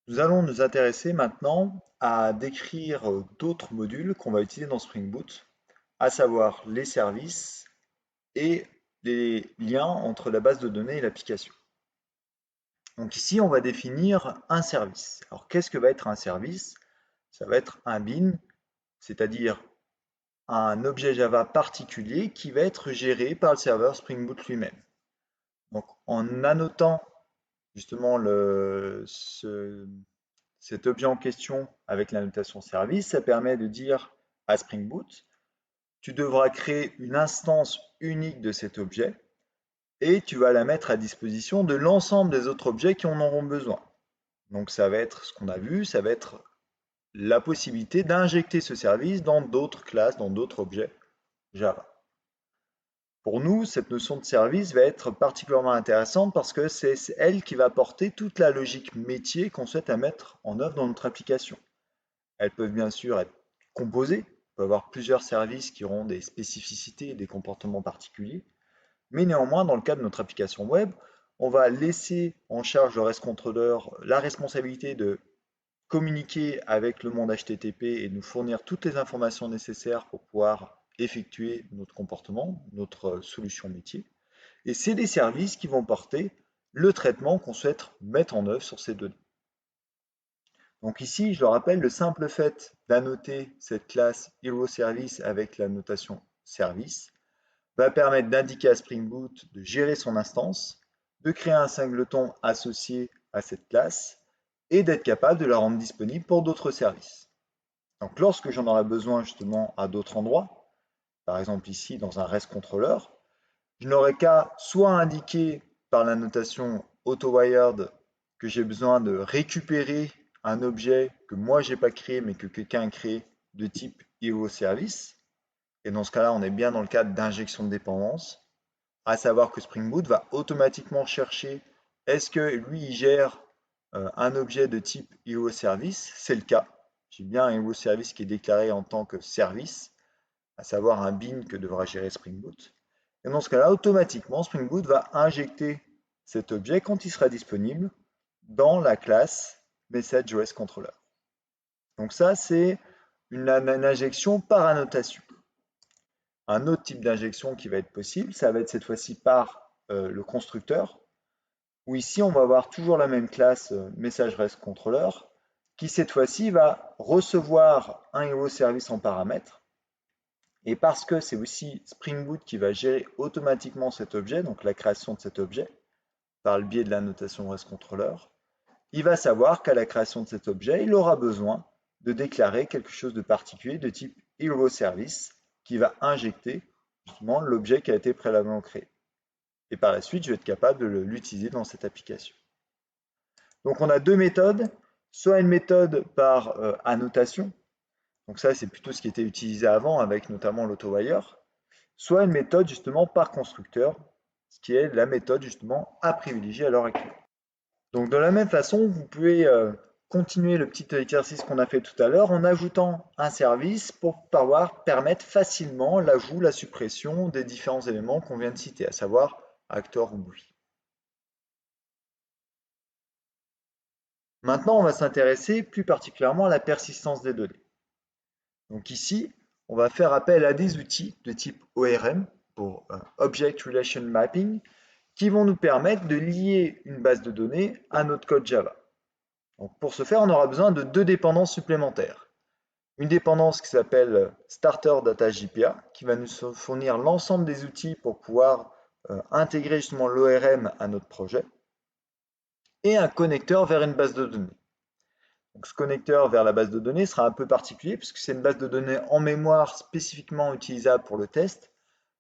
Nous allons nous intéresser maintenant à décrire d'autres modules qu'on va utiliser dans Spring Boot, à savoir les services et les liens entre la base de données et l'application. Donc ici, on va définir un service. Alors qu'est-ce que va être un service? Ça va être un bin, c'est-à-dire un objet Java particulier qui va être géré par le serveur Spring Boot lui-même. Donc en annotant justement cet objet en question avec la notation service, ça permet de dire à Spring Boot, tu devras créer une instance unique de cet objet et tu vas la mettre à disposition de l'ensemble des autres objets qui en auront besoin. Donc ça va être ce qu'on a vu, ça va être la possibilité d'injecter ce service dans d'autres classes, dans d'autres objets Java. Pour nous, cette notion de service va être particulièrement intéressante parce que c'est elle qui va porter toute la logique métier qu'on souhaite à mettre en œuvre dans notre application. Elles peuvent bien sûr être composées, on peut avoir plusieurs services qui auront des spécificités et des comportements particuliers, mais néanmoins, dans le cas de notre application web, on va laisser en charge le REST controller la responsabilité de communiquer avec le monde HTTP et nous fournir toutes les informations nécessaires pour pouvoir effectuer notre comportement, notre solution métier. Et c'est des services qui vont porter le traitement qu'on souhaite mettre en œuvre sur ces données. Donc ici, je le rappelle, le simple fait d'annoter cette classe HeroService avec la notation service va permettre d'indiquer à Spring Boot de gérer son instance, de créer un singleton associé à cette classe et d'être capable de la rendre disponible pour d'autres services. Donc lorsque j'en aurai besoin justement à d'autres endroits, par exemple ici dans un REST controller, je n'aurai qu'à soit indiquer par la notation AutoWired que j'ai besoin de récupérer un objet que moi j'ai pas créé mais que quelqu'un a créé de type HeroService. Et dans ce cas-là, on est bien dans le cadre d'injection de dépendance, à savoir que Spring Boot va automatiquement chercher est-ce que lui il gère un objet de type HeroService. C'est le cas. J'ai bien un HeroService qui est déclaré en tant que service, à savoir un bin que devra gérer Spring Boot. Et dans ce cas-là, automatiquement, Spring Boot va injecter cet objet quand il sera disponible dans la classe MessageOS Controller. Donc ça, c'est une injection par annotation. Un autre type d'injection qui va être possible, ça va être cette fois-ci par le constructeur, où ici on va avoir toujours la même classe MessageREST Controller, qui cette fois-ci va recevoir un hero service en paramètre. Et parce que c'est aussi Spring Boot qui va gérer automatiquement cet objet, donc la création de cet objet, par le biais de la notation REST Controller, il va savoir qu'à la création de cet objet, il aura besoin de déclarer quelque chose de particulier de type hero service qui va injecter justement l'objet qui a été préalablement créé. Et par la suite, je vais être capable de l'utiliser dans cette application. Donc on a deux méthodes, soit une méthode par annotation, donc ça c'est plutôt ce qui était utilisé avant avec notamment l'autowire, soit une méthode justement par constructeur, ce qui est la méthode justement à privilégier à l'heure actuelle. Donc de la même façon, vous pouvez continuer le petit exercice qu'on a fait tout à l'heure en ajoutant un service pour pouvoir permettre facilement l'ajout, la suppression des différents éléments qu'on vient de citer, à savoir acteur ou bruit. Maintenant, on va s'intéresser plus particulièrement à la persistance des données. Donc ici, on va faire appel à des outils de type ORM pour Object Relation Mapping qui vont nous permettre de lier une base de données à notre code Java. Donc pour ce faire, on aura besoin de deux dépendances supplémentaires. Une dépendance qui s'appelle Starter Data JPA, qui va nous fournir l'ensemble des outils pour pouvoir intégrer justement l'ORM à notre projet, et un connecteur vers une base de données. Donc ce connecteur vers la base de données sera un peu particulier puisque c'est une base de données en mémoire spécifiquement utilisable pour le test,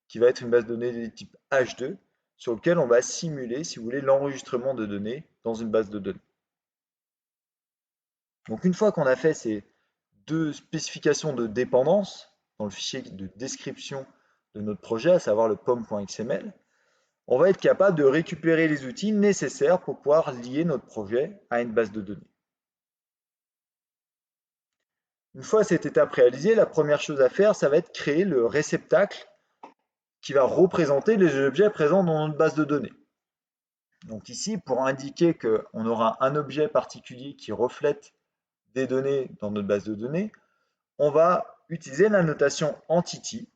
qui va être une base de données de type H2, sur lequel on va simuler, si vous voulez, l'enregistrement de données dans une base de données. Donc une fois qu'on a fait ces deux spécifications de dépendance dans le fichier de description de notre projet, à savoir le pom.xml, on va être capable de récupérer les outils nécessaires pour pouvoir lier notre projet à une base de données. Une fois cette étape réalisée, la première chose à faire, ça va être créer le réceptacle qui va représenter les objets présents dans notre base de données. Donc ici, pour indiquer qu'on aura un objet particulier qui reflète des données dans notre base de données, on va utiliser la notation entity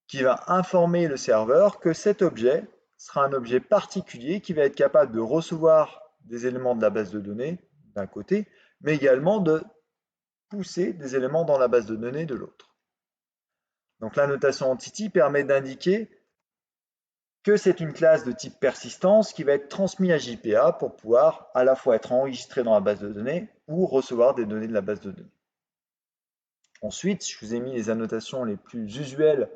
qui va informer le serveur que cet objet sera un objet particulier qui va être capable de recevoir des éléments de la base de données d'un côté, mais également de pousser des éléments dans la base de données de l'autre. Donc la notation entity permet d'indiquer que c'est une classe de type persistance qui va être transmise à JPA pour pouvoir à la fois être enregistrée dans la base de données ou recevoir des données de la base de données. Ensuite, je vous ai mis les annotations les plus usuelles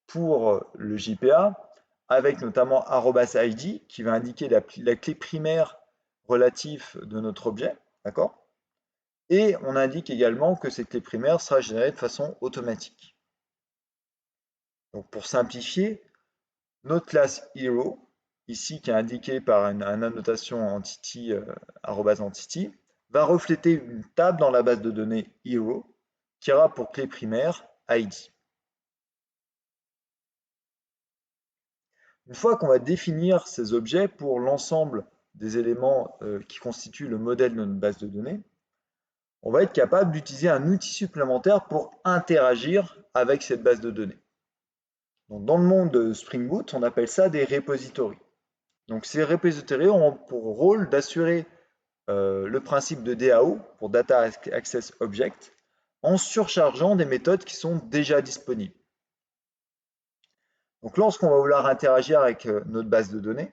pour le JPA, avec notamment @id qui va indiquer la clé primaire relative de notre objet, d'accord? Et on indique également que cette clé primaire sera générée de façon automatique. Donc pour simplifier, notre classe hero, ici qui est indiquée par une annotation entity, @entity, va refléter une table dans la base de données hero qui aura pour clé primaire id. Une fois qu'on va définir ces objets pour l'ensemble des éléments qui constituent le modèle de notre base de données, on va être capable d'utiliser un outil supplémentaire pour interagir avec cette base de données. Donc, dans le monde de Spring Boot, on appelle ça des repositories. Donc ces repositories ont pour rôle d'assurer le principe de DAO, pour Data Access Object, en surchargeant des méthodes qui sont déjà disponibles. Donc lorsqu'on va vouloir interagir avec notre base de données,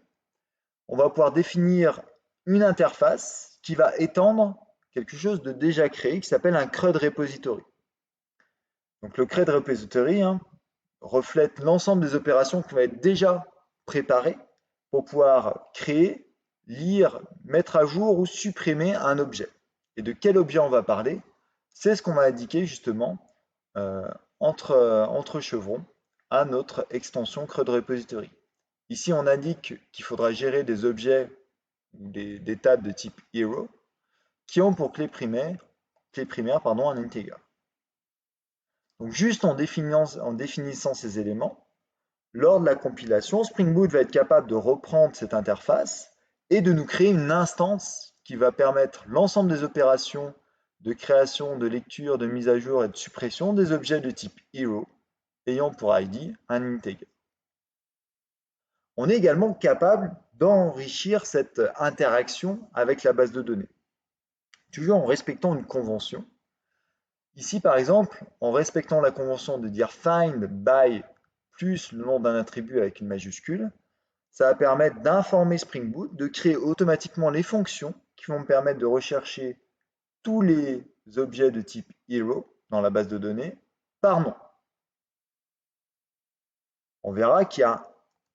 on va pouvoir définir une interface qui va étendre quelque chose de déjà créé qui s'appelle un CRUD repository. Donc le CRUD repository reflète l'ensemble des opérations qui vont être déjà préparées pour pouvoir créer, lire, mettre à jour ou supprimer un objet. Et de quel objet on va parler? C'est ce qu'on va indiquer justement entre chevrons à notre extension CRUD repository. Ici, on indique qu'il faudra gérer des objets ou des tables de type hero qui ont pour clé primaire un integer. Donc juste en définissant ces éléments, lors de la compilation, Spring Boot va être capable de reprendre cette interface et de nous créer une instance qui va permettre l'ensemble des opérations de création, de lecture, de mise à jour et de suppression des objets de type hero ayant pour ID un integer. On est également capable d'enrichir cette interaction avec la base de données, toujours en respectant une convention. Ici, par exemple, en respectant la convention de dire find by plus le nom d'un attribut avec une majuscule, ça va permettre d'informer Spring Boot de créer automatiquement les fonctions qui vont me permettre de rechercher tous les objets de type hero dans la base de données par nom. On verra qu'il y a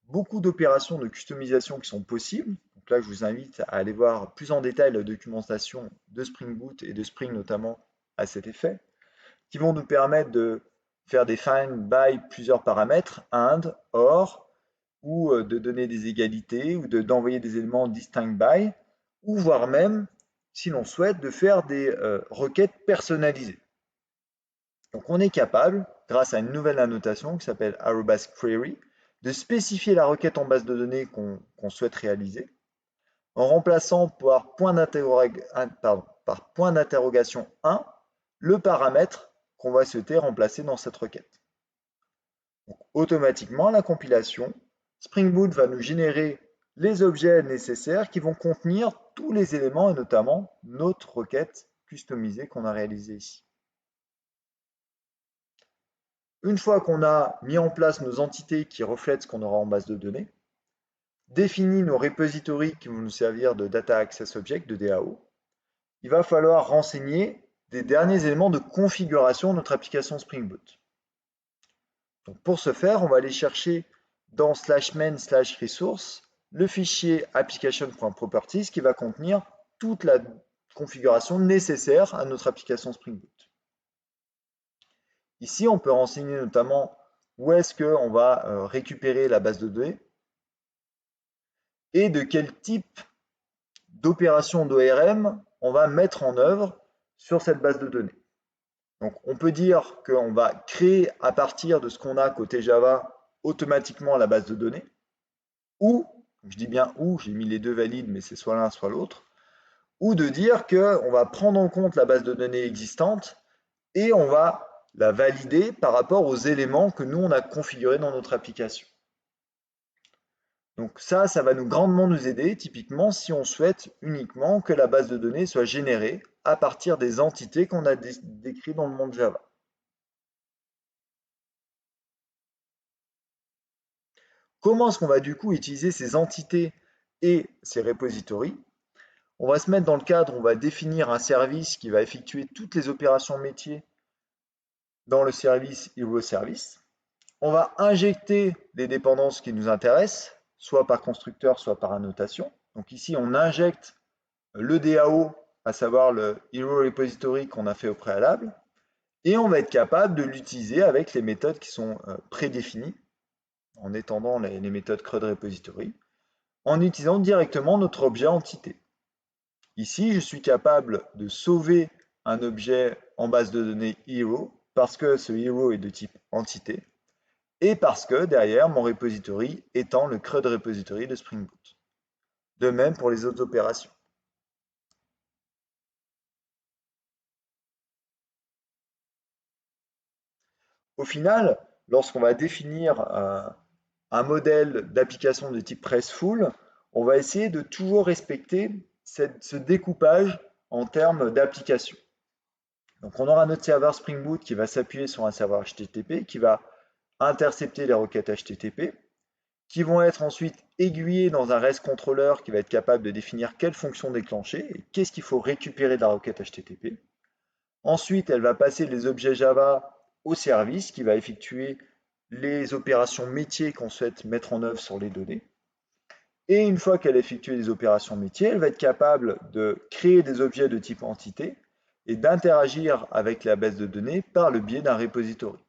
beaucoup d'opérations de customisation qui sont possibles. Donc là, je vous invite à aller voir plus en détail la documentation de Spring Boot et de Spring notamment à cet effet, qui vont nous permettre de faire des find by plusieurs paramètres, and, or, ou de donner des égalités, ou d'envoyer des éléments distinct by, ou voire même, si l'on souhaite, de faire des requêtes personnalisées. Donc on est capable, grâce à une nouvelle annotation qui s'appelle @query, de spécifier la requête en base de données qu'on souhaite réaliser, en remplaçant par point d'interrogation 1 le paramètre qu'on va souhaiter remplacer dans cette requête. Donc, automatiquement, à la compilation, Spring Boot va nous générer les objets nécessaires qui vont contenir tous les éléments et notamment notre requête customisée qu'on a réalisée ici. Une fois qu'on a mis en place nos entités qui reflètent ce qu'on aura en base de données, défini nos repositories qui vont nous servir de Data Access Object, de DAO, il va falloir renseigner des derniers éléments de configuration de notre application Spring Boot. Donc pour ce faire, on va aller chercher dans /main/resource le fichier application.properties qui va contenir toute la configuration nécessaire à notre application Spring Boot. Ici, on peut renseigner notamment où est-ce qu'on va récupérer la base de données et de quel type d'opération d'ORM on va mettre en œuvre sur cette base de données. Donc on peut dire qu'on va créer à partir de ce qu'on a côté Java automatiquement la base de données, ou je dis bien ou, j'ai mis les deux valides, mais c'est soit l'un, soit l'autre, ou de dire qu'on va prendre en compte la base de données existante et on va la valider par rapport aux éléments que nous, on a configurés dans notre application. Donc ça va grandement nous aider, typiquement, si on souhaite uniquement que la base de données soit générée à partir des entités qu'on a décrites dans le monde Java. Comment est-ce qu'on va du coup utiliser ces entités et ces repositories? On va se mettre dans le cadre, on va définir un service qui va effectuer toutes les opérations métiers dans le service Hero Service. On va injecter les dépendances qui nous intéressent, soit par constructeur, soit par annotation. Donc ici, on injecte le DAO, à savoir le Hero Repository qu'on a fait au préalable, et on va être capable de l'utiliser avec les méthodes qui sont prédéfinies, en étendant les méthodes CRUD Repository, en utilisant directement notre objet entité. Ici, je suis capable de sauver un objet en base de données Hero, parce que ce Hero est de type entité, et parce que derrière, mon repository étant le CRUD Repository de Spring Boot. De même pour les autres opérations. Au final, lorsqu'on va définir un modèle d'application de type RESTful, on va essayer de toujours respecter ce découpage en termes d'application. Donc on aura notre serveur Spring Boot qui va s'appuyer sur un serveur HTTP, qui va intercepter les requêtes HTTP, qui vont être ensuite aiguillés dans un REST controller qui va être capable de définir quelle fonction déclencher et qu'est-ce qu'il faut récupérer de la requête HTTP. Ensuite, elle va passer les objets Java au service qui va effectuer les opérations métiers qu'on souhaite mettre en œuvre sur les données. Et une fois qu'elle a effectué les opérations métiers, elle va être capable de créer des objets de type entité et d'interagir avec la base de données par le biais d'un repository.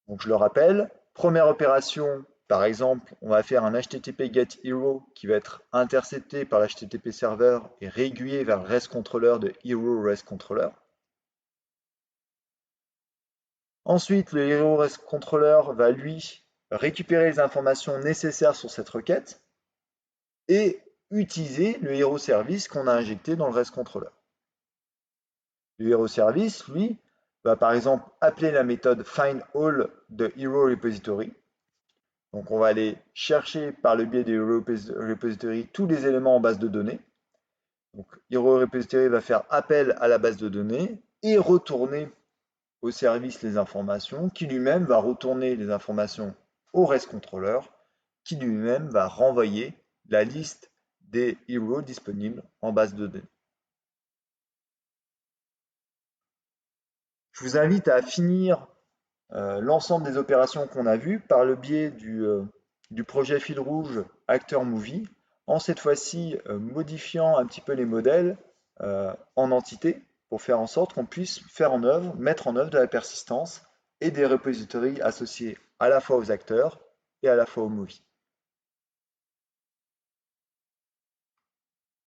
Donc je le rappelle, première opération, par exemple, on va faire un HTTP GET Hero qui va être intercepté par l'HTTP server et réaiguillé vers le REST controller de Hero REST controller. Ensuite, le Hero REST controller va lui récupérer les informations nécessaires sur cette requête et utiliser le Hero Service qu'on a injecté dans le REST controller. Le Hero Service, lui, va par exemple appeler la méthode findAll de Hero Repository. Donc on va aller chercher par le biais de Hero Repository tous les éléments en base de données. Donc Hero Repository va faire appel à la base de données et retourner au service les informations, qui lui-même va retourner les informations au REST controller, qui lui-même va renvoyer la liste des heroes disponibles en base de données. Je vous invite à finir l'ensemble des opérations qu'on a vues par le biais du projet fil rouge Acteur Movie, en cette fois-ci modifiant un petit peu les modèles en entités pour faire en sorte qu'on puisse mettre en œuvre de la persistance et des repositories associés à la fois aux acteurs et à la fois aux movies.